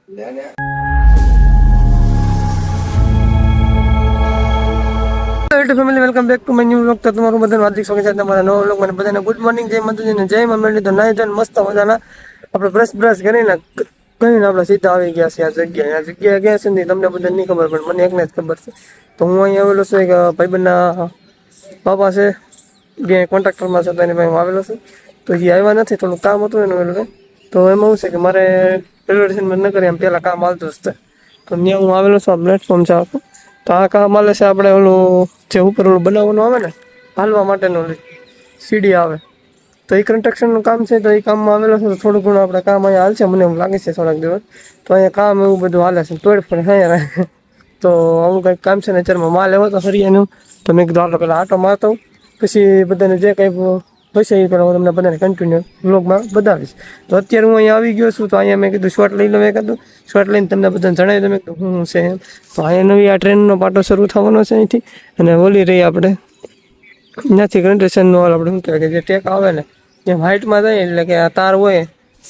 Family welcome back to my new vlog. તો તમારું બધાનું હાર્દિક સ્વાગત છે તમારા નવા વ્લોગ. મને બધાને ગુડ મોર્નિંગ, જય માતાજી ને જય મમ્મી. તો નાઈ ધોઈને મસ્ત મજાના આપણે બ્રશ કરીને આપણે સીધા આવી ગયા છે આ જગ્યાએ ગયા છે ને તમને બધાને નહીં ખબર પણ મને એકને જ ખબર છે. તો હું અહીંયા આવેલો છું એક ભાઈબંધના બાપા છે, જે કોન્ટ્રાક્ટરમાં છે, તો એની પાસે હું આવેલો છું. તો એ આવ્યા નથી, થોડું કામ હતું એનું આવેલું. તો એમાં એવું છે કે મારે રેલવે સ્ટેશન ન કરી એમ પહેલાં કામ આવતું જ છે. તો ત્યાં હું આવેલો છું, આ પ્લેટફોર્મ છે આખું. તો આ કામ હાલે છે આપણે ઓલું જે ઉપર ઓલું બનાવવાનું આવે ને હાલવા માટેનું સીડી આવે, તો એ કન્સ્ટ્રક્શનનું કામ છે. તો એ કામમાં આવેલો છે. તો થોડું ઘણું આપણે કામ અહીંયા હાલશે, મને એવું લાગે છે થોડાક દિવસ. તો અહીંયા કામ એવું બધું હાલે છે, તોડફોડ અહીંયા. તો આવું કંઈક કામ છે ને અત્યારમાં માલ એવો તો હરિયાનું. તો મેં કીધું આપણે પહેલાં આટો મારતો પછી બધાને જે કંઈ હશે એ પહેલાં હું તમને બધાને કન્ટિન્યુ વ્લોગમાં બતાવીશ. તો અત્યારે હું અહીંયા આવી ગયો છું. તો અહીંયા મેં કીધું શોર્ટ લઈ લો, મેં કીધું શોર્ટ લઈને તમને બધાને જણાવી દઉં મેં કીધું શું છે એમ. તો અહીંયા નવી આ ટ્રેનનો પાટો શરૂ થવાનો છે અહીંથી, અને ઓલી રહી આપણે ત્યાંથી કન્સ્ટ્રક્શનનો આપણે શું કહેવાય કે જે ટેક આવે ને જેમ હાઇટમાં જાય એટલે કે આ તાર હોય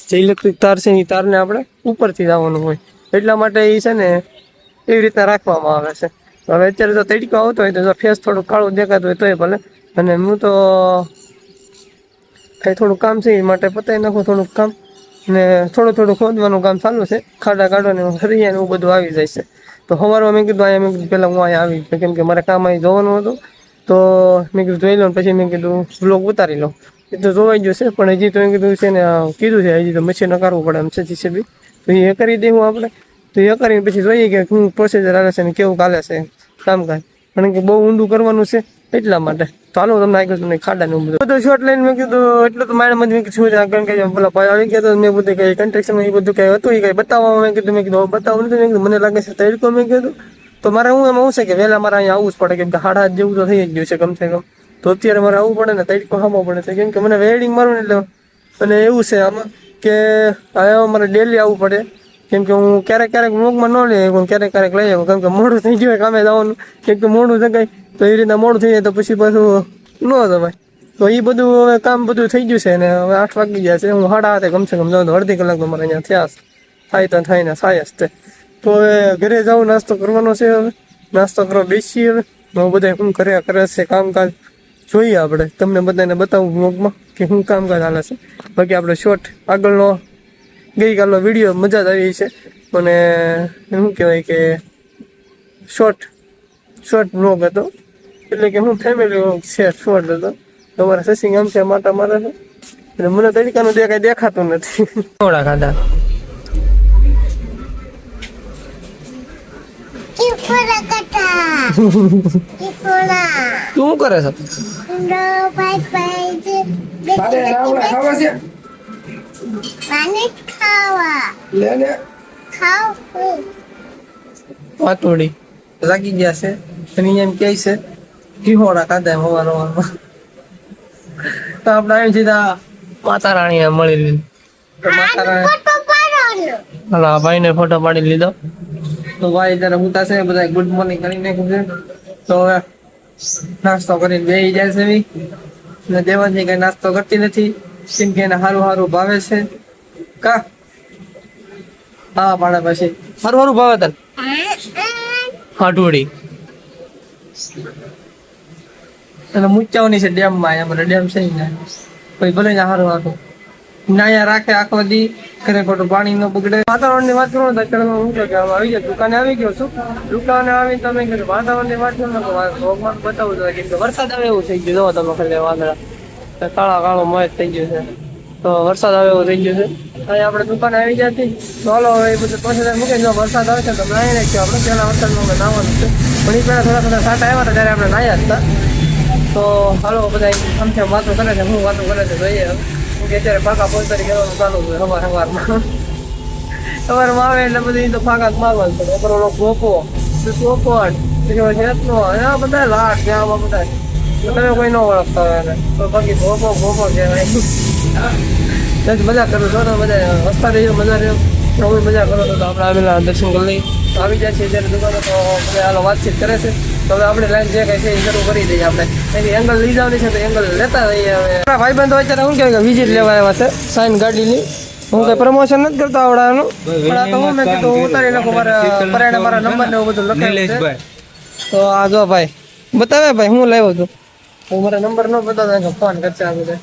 જે ઇલેક્ટ્રિક તાર છે એ તારને આપણે ઉપરથી જવાનું હોય, એટલા માટે એ છે ને એવી રીતના રાખવામાં આવે છે. હવે અત્યારે જો તડકો આવતો હોય તો ફેસ થોડું કાળું દેખાતું હોય તોય ભલે, અને હું તો કંઈ થોડું કામ છે એ માટે પતાવી નાખું થોડુંક કામ, ને થોડું ખોદવાનું કામ ચાલુ છે, ખાડા કાઢવાનું હરિયા ને એવું બધું આવી જાય છે. તો સવારમાં મેં કીધું અહીંયા મેં કીધું પહેલાં હું અહીંયા આવી ગયો, કેમ કે મારે કામ અહીં જોવાનું હતું. તો મેં કીધું જોઈ લો, પછી મેં કીધું બ્લોગ ઉતારી લો. એ તો જોવાઈ ગયું છે, પણ હજી તો મેં કીધું છે ને કીધું છે હજી તો મશીન કરવું પડે એમ છે જીસીબી. તો એ કરી દેવું આપણે. તો એ કરીને પછી જોઈએ કે શું પ્રોસીજર આવે છે ને કેવું ચાલે છે કામકાજ, કારણ કે બહુ ઊંડું કરવાનું છે એટલા માટે. તો હાલો તમને આગળ તમને ખાડાનું બધું શોર્ટ લઈને મેં કીધું એટલું તો મારા મત મેં કીધું શું કારણ કે પેલા ભાઈ આવી ગયા તો મેં બધું કંઈ કન્સ્ટ્રક્શન એ બધું કંઈ હતું એ કંઈ બતાવવા મેં કીધું બતાવવું નથી. મેં કીધું મને લાગે છે તડકો મેં કીધું. તો મારે હું એમાં શું છે કે વહેલા મારે અહીંયા આવવું જ પડે, કેમ કે 8:30 જેવું તો થઈ જ ગયું છે કમસે કમ. તો અત્યારે મારે આવવું પડે ને તડકો ખાવો પડે છે, કેમ કે મને વેલ્ડિંગ મારવું એટલે અને એવું છે આમાં કે અહીંયા મારે ડેલી આવવું પડે, કેમ કે હું ક્યારેક વ્લોગમાં ન લઈ આવું, ક્યારેક લઈ આવું, કેમ કે મોડું થઈ ગયું કામે જવાનું, કેમ કે મોડું જગાય. તો એ રીતના મોડું થઈ જાય તો પછી પાછું ન જવાય. તો એ બધું હવે કામ બધું થઈ ગયું છે ને હવે 8 વાગી ગયા છે. હું 8:30 કમસે કમ જાઉં તો અડધી કલાક તો મારે અહીંયા થયા થાય તો થાય ને થાય જ તે. તો હવે ઘરે જાઉં, નાસ્તો કરવાનો છે. હવે નાસ્તો કરવા બેસીએ. હવે હું બધા શું કરે છે કામકાજ જોઈએ આપણે, તમને બધાને બતાવું વ્લોગમાં કે શું કામકાજ હાલે છે. બાકી આપણે શોર્ટ આગળનો ગઈકાલનો વિડીયો મજા જ આવી છે, અને શું કહેવાય કે શોર્ટ વ્લોગ હતો, એટલે કે હું ફેમિલી વ્લોગ છે, શોર્ટ હતો. તમારા સસિંગ આમ છે માટા મારે છે, એટલે મને તડકાનું કાંઈ દેખાતું નથી. થોડા ખાધા તું શું કરે છે? પાતોડી લાગી ગયા છે અને એમ કે છે ઘીહોડા ખાધા હવારમાં. તો આપણે આવી સીધા માતા રાણી મળી લીધી. તો માતા રાણી હાલો ભાઈને ફોટો પાડી લીધો. તો ભાઈ ત્યારે ઉતા છે બધા ગુડ મોર્નિંગ કરી નાખ્યું છે. તો હવે નાસ્તો કરીને બેસી જાય છે એવી, ને દેવાનજી કઈ નાસ્તો કરતી નથી, કેમ કે એને સારું ભાવે છે. કા હા પાડે પછી સારું ભાવે તને હાટોડી એટલે મૂચાવની છે ડેમમાં. અમારે ડેમ છે ને પછી ભલે ને સારું નાયા રાખે આખો દી, ઘરે ખોટું પાણી ન બગડે. વાતાવરણની વાત કરો તો અત્યારે હું કે આવી જાય દુકાને આવી ગયો છું. દુકાને આવીને તમે કીધું વાતાવરણની વાત કરો ભગવાન બતાવું જોઈએ, કેમ કે વરસાદ આવે એવું થઈ ગયું. જો તમે ખાલી વાદળા કાળો મોજ થઈ ગયું છે. તો વરસાદ આવે એવું થઈ ગયું છે. અહીંયા આપણે દુકાને આવી જતી. તો હાલો હવે એ બધું પછી મૂકે જો વરસાદ આવે છે તો નાહી નાખ્યો આપણે. પહેલાં વરસાદમાં અમે નાહવાનું છે, પણ એ પહેલાં થોડા સાટા આવ્યા હતા ત્યારે આપણે નાહ્યા હતા. તો હાલો બધા આમથી વાતો કરે છે, હું વાતો કરે છે જોઈએ હવે. કે અત્યારે ફાંકા પોતાની કરવાનું ચાલુ છે સવારમાં આવે એટલે બધી તો ફાંકા જ મારવાનું પડે. ઓપરો ગોપો ચોપટ પછી હેતનો એના બધા લાટ ત્યાં બધા તમે કોઈ ન ઓળખતા હોય એને તો બાકી ગોપો કહેવાય. મજા કરું છો તો બધા રસ્તા રહીએ મજા રહ્યો હું મજા કરો તો આપણે આવેલા દર્શન કરી લઈ આવી જાય છે જ્યારે દુકાનો. તો બધા હાલો વાતચીત કરે છે. તો હવે આપણે લાઈન જે કંઈ છે એ શરૂ કરી દઈએ. આપણે એની એંગલ લઈ જવાની છે તો એંગલ લેતા રહીએ. હવે ભાઈબંધો અત્યારે શું કહેવાય કે વિઝિટ લેવા આવ્યા છે સાઈન ગાડીની. હું કઈ પ્રમોશન નથી કરતો આવડાનું, પણ આ તો હું મેં કીધું હું ઉતારી નાખું, મારા પરાણે મારા નંબર ને એવું બધું લખાયું છે. તો આ જો ભાઈ બતાવે ભાઈ હું લાવ્યો છું, હું મારા નંબર નો બતાવતો ફોન કરશે આ બધા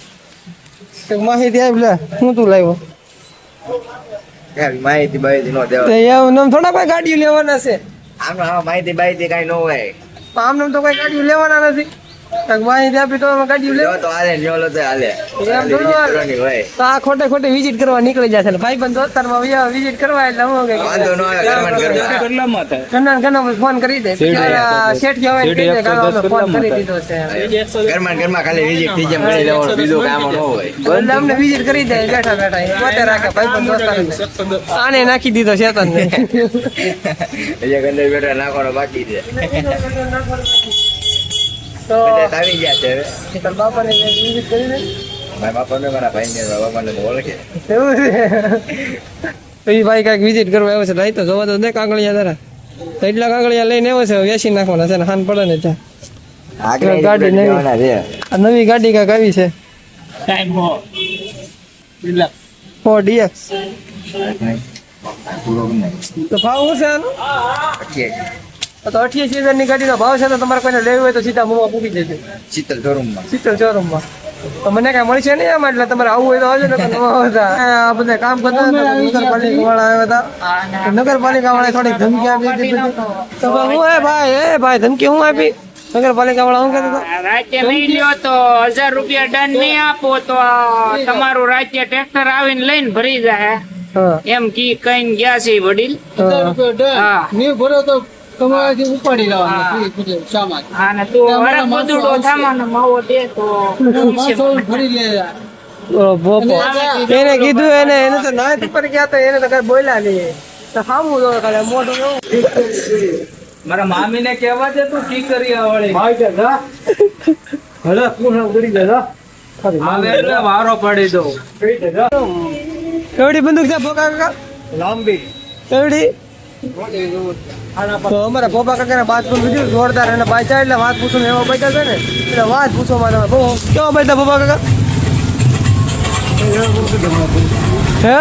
માહિતી આવી લે હું તું લાવ્યો. માહિતી નો દેવા, તો એવું નામ થોડા કોઈ ગાડીઓ લેવાના છે, આમ માહિતી કઈ ન હોય. આમ નામ તો કોઈ ગાડીઓ લેવાના નથી. કાંઈક માહિતી આપી તો અમે ગાડીઓ લેવા તો હાલે ન્યોલો તો હાલે. એમ થોડું હાલે. તો આ ખોટે ખોટે વિઝિટ કરવા નીકળી જશે ભાઈ બંધ દોસ્તારમાં વિઝિટ કરવા એટલે હું કે વાંધો ન આવે. ઘરના ફોન કરી દે શેઠ કહેવાય કહી દે કે અમે ફોન કરી દીધો છે ઘરમાં ખાલી વિઝિટ થઈ જાય મળી લેવાનું, બીજું કામ ન હોય. એટલે અમને વિઝિટ કરી દે બેઠા બેઠા એ પોતે રાખે ભાઈ બંધ દોસ્તારને. આને નાખી દીધો શેતાન ને એટલે અંદર બેઠા નાખવાનો બાકી છે. તો બધા આવી ગયા છે હવે. તારા બાપાને વિઝિટ કરી દે. મારા બાપાને મારા ભાઈને બાપાને તો ઓળખે. એવું છે તો એ ભાઈ કાંઈક વિઝિટ કરવા આવ્યો છે ભાઈ, તો જોવા તો દે કાંગળિયા તારા તો એટલા કાંગળિયા લઈને આવ્યો છે, વેચી નાખવાના છે ને હાન પડે ને ત્યાં ગાડી નવી, આ નવી ગાડી કાંઈક આવી છે ફોર DX. તો ભાવ શું છે આનો? તો 88,000 ની ગાડીનો ભાવ છે, તો તમારે કોઈને લેવી હોય તો સીધા મોમાં પૂકી જજો શીતલ શોરૂમમાં. શીતલ શોરૂમમાં. તો મને કઈ મળશે નહીં આમાં, એટલે તમારે આવવું હોય તો આવજો ને. આ બધા કામ કરતા હતા નગરપાલિકા વાળા આવ્યા હતા, નગરપાલિકા વાળા થોડીક ધમકી આપી દીધી. તો હું ભાઈ ધમકી હું આપી નગરપાલિકા વાળા હું કહેતો હતો રાજ્ય નહીં લ્યો તો 1000 રૂપિયા દંડ નહીં આપો તો તમારું રાજ્ય ટ્રેક્ટર આવીને લઈને ભરી જાય હા એમ કઈ ગયા છે ઈ વડીલ. હા અને તું વરખ બધુડો થામાનો માવો દે તો ભોપો એને કીધું એને તો નાથ પર ગયા તો એને તો કઈ બોલ્યા નહીં, તો સામું જો ખાલી મોઢું એવું. મારા મામી ને કહેવા છે તું કી કરી આવડે હલો તું ઉડી જા આવે એટલે વારો પડી દો. કેવડી બંદૂક છે ભોકા કાકા? લાંબી કેવડી? તો અમારા ભોપા કાકા વાત પૂછું જોરદાર અને પાછા એટલે વાત પૂછું એવા બેઠા છે ને એટલે વાત પૂછો માં તમે બહુ કેવા બેઠા ભોપા કાકા હે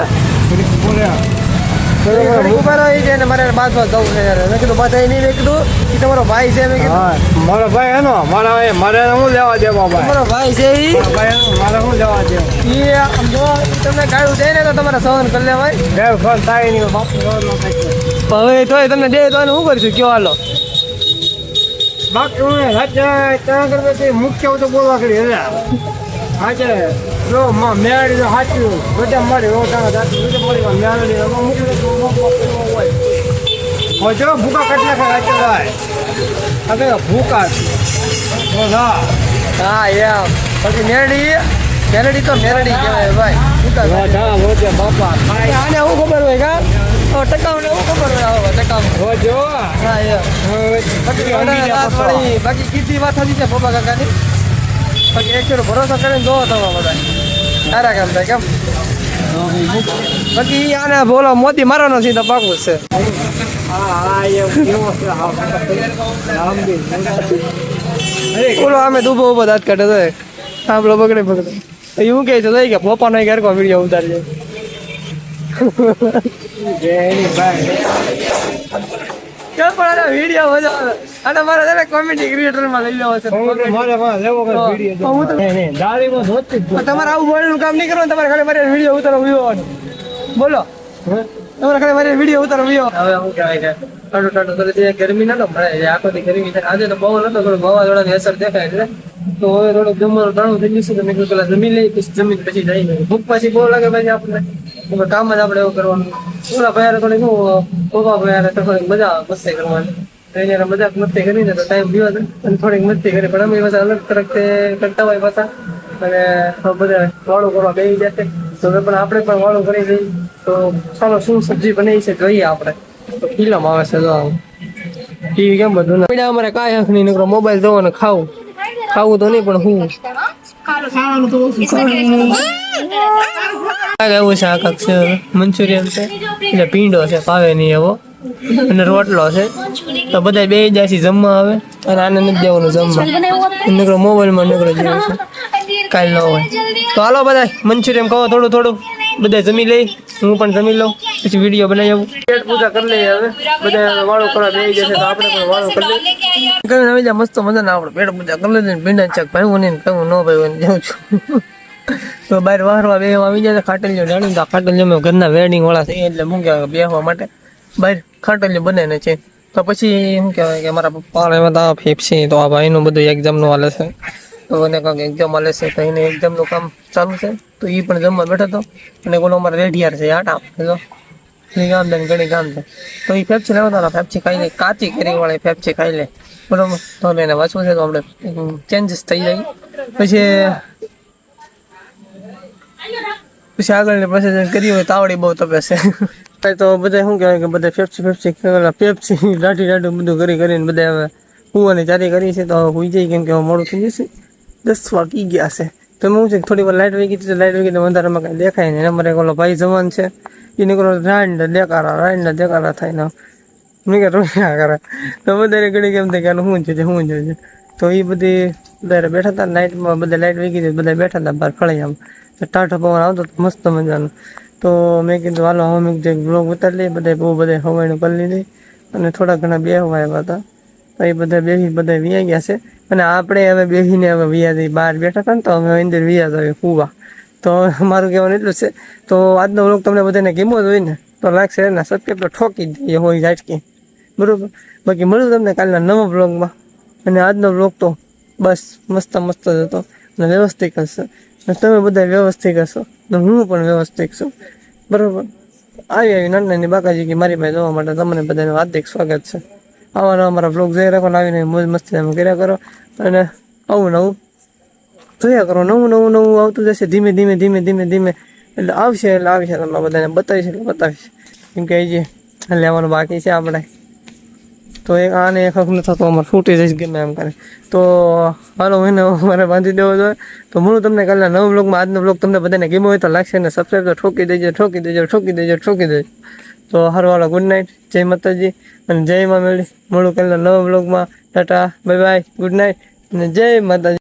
ઉભા રહી છે ને મારે બાદ બાદ જવું છે યાર. મેં કીધું બધા નહીં, મેં કીધું કે તમારો ભાઈ છે, મેં કીધું મારો ભાઈ એનો મારે હું લેવા દેવા ભાઈ તમારો ભાઈ છે ઈ મારે હું લેવા દેવા ઈ આમ જો તમને ગાળું દે ને તો તમારે સહન કરી લેવાય. દેવ ફોન થાય નહીં બાપુ હવે તોય તમને દે તો શું કરીશું કયો હાલો બાકી હું રાજ્ય ત્યાં કરતા મુખ્ય તો બોલવા કરી હાજે જો મેળી તો સાચું બધા મળી મેળી હોય જો ભૂકા કેટલા ખાય હવે ભૂકા હા એમ પછી મેરડી તો મેરડી કહેવાય ભાઈ. બાપા આને શું ખબર હોય કા ટકાવને શું ખબર હોય આવો ટકાવ જો હા એમ બાકી કીધી વાત હતી છે પપ્પા કાકાની. બાકી એકચુઅલી ભરોસો કરીને જોવો તમે બધા સારા કામ થાય કેમ. બાકી આને બોલો મોતી મારવાનો સીધો પાકું છે. બોલો અમે દુબો ઉભો દાંત કાઢે તો સાંભળો બગડે એવું કહે છે કે પપ્પાનો ઘેર કો વિડીયો ઉતારજે. કેમ પણ આના વિડીયો મજા આવે અને મારે છે ને કોમેડી ક્રિએટરમાં લઈ લેવો છે. તમારે આવું બોલનું કામ નહીં કરવાનું, તમારે ખાલી મારે વિડીયો ઉતારો વિવાનો બોલો તમારે ખાલી મારે વિડીયો ઉતારો વિવો. હવે શું કહેવાય છે ટાટો કરી દે ગરમી નતો ભરાય આખો દી ગરમી થાય. આજે તો બહુ નતો થોડું વાવાઝોડાની અસર દેખાય એટલે તો હવે થોડુંક જમવાનું ટાણું થઈ જશે તો મેં કીધું પેલા જમી લઈ જમીન પછી જઈને ભૂખ પછી બહુ લાગે પછી આપણે કામ જ આપણે એવું કરવાનું. ઓલા ભાઈ થોડી શું પપ્પા ભાઈ તો થોડીક મજા આવે મસ્તી કરવાની. એને મજાક મસ્તી કરીને તો ટાઈમ પીવા અને થોડીક મસ્તી કરી પણ અમે પાછા અલગ તરફ કરતા હોય પાછા અને બધા વાળું કરવા બેસી જશે તો પણ આપણે પણ વાળું કરી દઈએ તો ચાલો શું સબ્જી બનાવી છે જોઈએ આપણે. તો ફિલ્મ આવે છે જો ટીવી કેમ બધું ના અમારે કાંઈ હક નહીં નીકળો મોબાઈલ જોવો ને ખાવું તો નહીં પણ હું એવું છે આખા છે મંચુરિયન છે એટલે પીંડો છે પાવે નહીં એવો અને રોટલો છે તો બધા બે જાય છે જમવા આવે અને આને નથી દેવાનું જમવા નીકળો મોબાઈલમાં નીકળો જેવું છે કાલ ન હોય તો હાલો બધા મંચુરિયન કહો થોડું બધા જમી લઈ, હું પણ જમી લઉં, પછી વિડીયો બનાવી આવું. પેટ પૂજા કરી લઈએ હવે. બધા વાળો કરવા બેસી જશે તો આપણે પણ વાળો કરી લઈએ. કરીને આવી જાય મસ્ત મજા ના આપણે પેટ પૂજા કરી લઈએ. ભીંડા ચક ભાઈ ને કહું ન ભાઈ જાઉં છું. તો બહાર વારવા બે આવી જાય ખાટલીઓ જાણી તો ખાટલીઓ મેં ઘરના વેડિંગ વાળા છે એટલે શું કહેવાય બેસવા માટે બહાર ખાટલીઓ બને છે. તો પછી શું કહેવાય કે મારા પપ્પા એમાં તો ફેફસી તો આ ભાઈનું બધું એક્ઝામનું હાલે છે. તો એને કંઈક એક્ઝામ હાલે છે તો એને એક્ઝામનું કામ ચાલુ છે. તો એ પણ જમવા બેઠો હતો. અને કોનો અમારે રેઢિયાર છે આટા તો એ ગામ દે ઘણી ગામ છે. તો એ ફેફસી લેવા ફેફસી ખાઈ લે, કાચી કેરી વાળી ફેફસી ખાઈ લે બરોબર. તો એને વાંચવું છે તો આપણે ચેન્જીસ થઈ જાય. પછી આગળ પ્રોસેસ કરી હોય તાવડી બહુ તપે છે. તો બધા શું કહેવાય કે બધા પેપ્સી લાઠી બધું કરીને બધા હવે કૂવાની ચારી કરી છે. તો હવે હોઈ જાય કેમ કે હવે મોડું થઈ જશે, 10 વાગી ગયા છે. તો હું છે થોડી વાર લાઇટ વહી ગઈ તો લાઇટ વહી ગઈ તો વધારેમાં કાંઈ દેખાય નહીં. અમારે ઓલો ભાઈ જવાન છે એને કરો રાંડ દેકારા થાય ને મેં કે રોયા કરે. તો વધારે ઘડી કેમ થાય કે શું છે. તો એ બધી બધા બેઠા હતા લાઇટમાં, બધા લાઇટ વહી ગઈ બધા બેઠા હતા બહાર ફળાઈ આમ ટાઢો પવન આવતો મસ્ત મજાનો. તો મેં કીધું હાલો હવે મેં જે બ્લોગ ઉતારી લઈએ. બધા હવાઈનું કરી લીધી અને થોડા ઘણા બે હવા આવ્યા હતા. તો એ બધા વિયા ગયા છે. અને આપણે હવે બેસીને હવે વિયા જઈએ. બહાર બેઠા હતા ને તો અમે અંદર વિયા જઈએ કૂવા. તો મારું કહેવાનું એટલું છે. તો આજનો બ્લોગ તમને બધાને ગમ્યો જ હોય ને તો લાગશે ને સબસ્ક્રાઈબ તો ઠોકી દઈએ હોય ઝાટકી બરાબર. બાકી મળ્યું તમને કાલના નવા બ્લોગમાં. અને આજનો બ્લોગ તો બસ મસ્ત જ હતો અને વ્યવસ્થિત હશે. તમે બધા વ્યવસ્થિત હશો તો હું પણ વ્યવસ્થિત છું બરાબર. આવી નાની બાકાજી કે મારી પાસે જોવા માટે તમને બધાનું હાર્દિક સ્વાગત છે. આવા અમારા બ્લોગ જોઈ રાખો, આવીને મોજ મસ્તી તમે કર્યા કરો અને આવું નવું જોયા કરો. નવું આવતું જશે ધીમે ધીમે એટલે આવશે તમે બધાને બતાવીશ કેમ કે જે લેવાનું બાકી છે આપણે. તો આને એક હક ન થતો અમારે ફૂટી જઈશ ગમે એમ કરે. તો હાલો એને મારે બાંધી દેવો જોઈએ. તો હું તમને કાલના નવા બ્લોગમાં આજનો બ્લોગ તમને બધાને ગમ્યો હોય તો લાગશે ને સબસ્ક્રાઈબ તો ઠોકી દેજો. તો હારું હાલો ગુડ નાઇટ, જય માતાજી અને જય માં મળું કાલના નવા બ્લોગમાં. Tata bye bye, good night અને જય માતાજી.